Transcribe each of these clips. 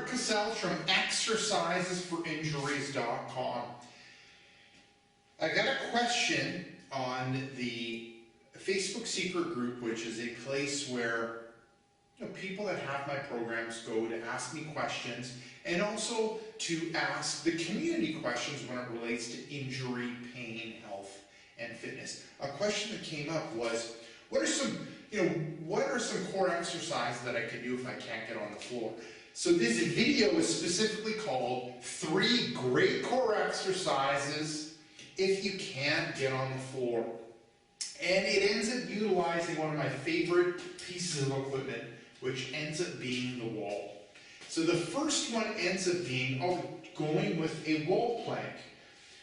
Cassell from exercisesforinjuries.com. I got a question on the Facebook secret group, which is a place where people that have my programs go to ask me questions and also to ask the community questions when it relates to injury, pain, health, and fitness. A question that came up was, what are some core exercises that I can do if I can't get on the floor? So this video is specifically called 3 Great Core Exercises if you can't get on the floor. And it ends up utilizing one of my favorite pieces of equipment, which ends up being the wall. So the first one ends up being going with a wall plank.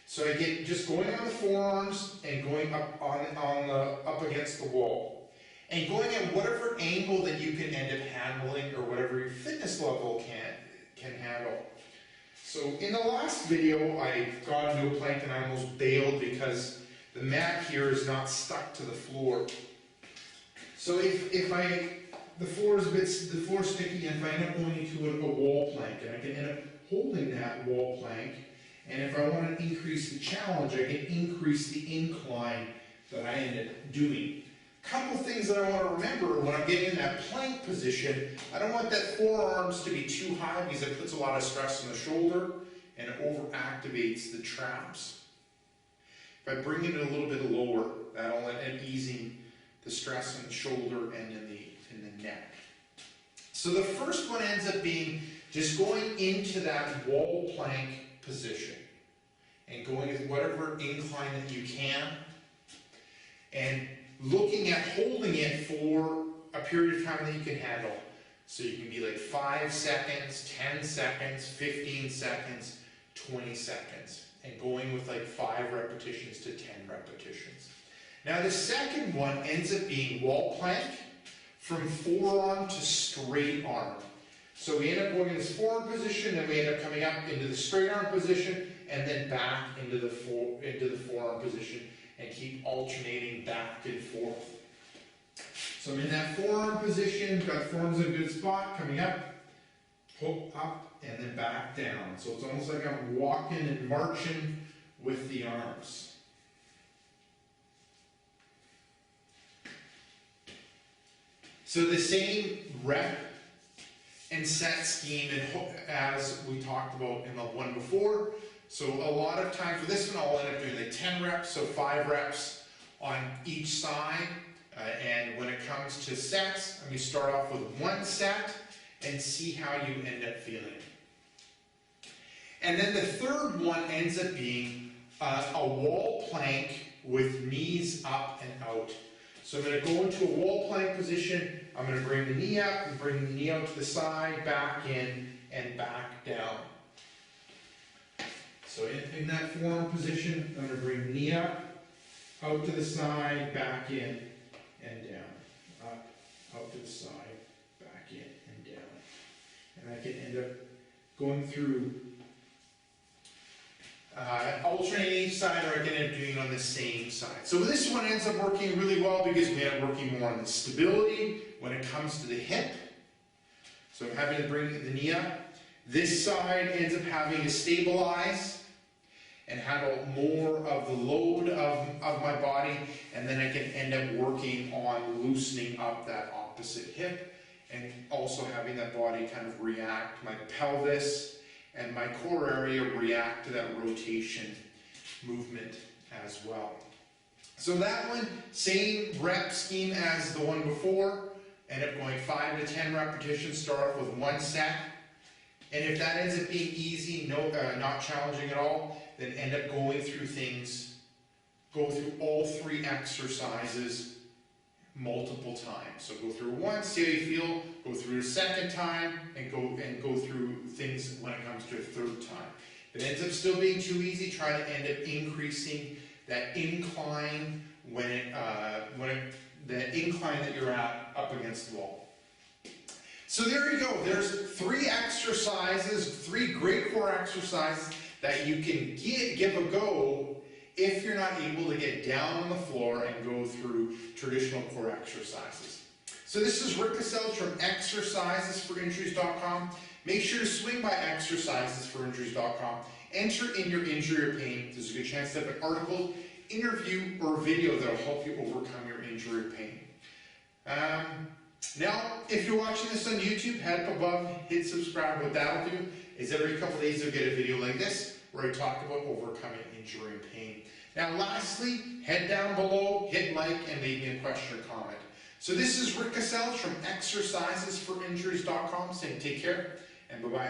So again, just going on the forearms and going up up against the wall. And going at whatever angle that you can end up handling or whatever your fitness level can handle. So in the last video, I got into a plank and I almost bailed because the mat here is not stuck to the floor. So if the floor is sticky, and if I end up going into a wall plank, and I can end up holding that wall plank, and if I want to increase the challenge, I can increase the incline that I end up doing. Couple things that I want to remember when I'm getting in that plank position, I don't want that forearms to be too high because it puts a lot of stress on the shoulder and it overactivates the traps. If I bring it a little bit lower, that'll end up easing the stress on the shoulder and in the neck. So the first one ends up being just going into that wall plank position and going with whatever incline that you can and looking at holding it for a period of time that you can handle. So you can be like 5 seconds, 10 seconds, 15 seconds, 20 seconds, and going with like 5 repetitions to 10 repetitions. Now the second one ends up being wall plank from forearm to straight arm. So we end up going in this forearm position, then we end up coming up into the straight arm position, and then back into the forearm position, and keep alternating back and forth. So I'm in that forearm position, got the forearms in a good spot, coming up, pull up, and then back down. So it's almost like I'm walking and marching with the arms. So the same rep and set scheme as we talked about in the one before. So a lot of time for this one, I'll end up doing like 10 reps, so 5 reps on each side. And when it comes to sets, I'm going to start off with 1 set and see how you end up feeling. And then the third one ends up being a wall plank with knees up and out. So I'm going to go into a wall plank position. I'm going to bring the knee up and bring the knee out to the side, back in, and back down. So in that forearm position, I'm going to bring the knee up, out to the side, back in, and down. Up, out to the side, back in, and down. And I can end up going through alternating each side, or I can end up doing it on the same side. So this one ends up working really well because we end up working more on the stability when it comes to the hip. So I'm having to bring the knee up. This side ends up having to stabilize and handle more of the load of my body, and then I can end up working on loosening up that opposite hip and also having that body kind of react, my pelvis and my core area react to that rotation movement as well. So that one, same rep scheme as the one before, end up going 5 to 10 repetitions, start off with 1 set, and if that ends up being easy, not challenging at all, then end up going through things, go through all 3 exercises multiple times. So go through once, see how you feel, go through a second time, and go through things when it comes to a third time. If it ends up still being too easy, try to end up increasing that incline the incline that you're at up against the wall. So there you go. There's 3 exercises, 3 great core exercises that you can give a go if you're not able to get down on the floor and go through traditional core exercises. So So this is Rick Casells from exercisesforinjuries.com. Make sure to swing by exercisesforinjuries.com. Enter in your injury or pain. There's a good chance to have an article, interview, or video that will help you overcome your injury or pain. Now, if you're watching this on YouTube, head up above, hit subscribe. What that'll do is every couple days you'll get a video like this where I talk about overcoming injury and pain. Now, lastly, head down below, hit like, and leave me a question or comment. So this is Rick Casells from exercisesforinjuries.com saying take care and bye-bye.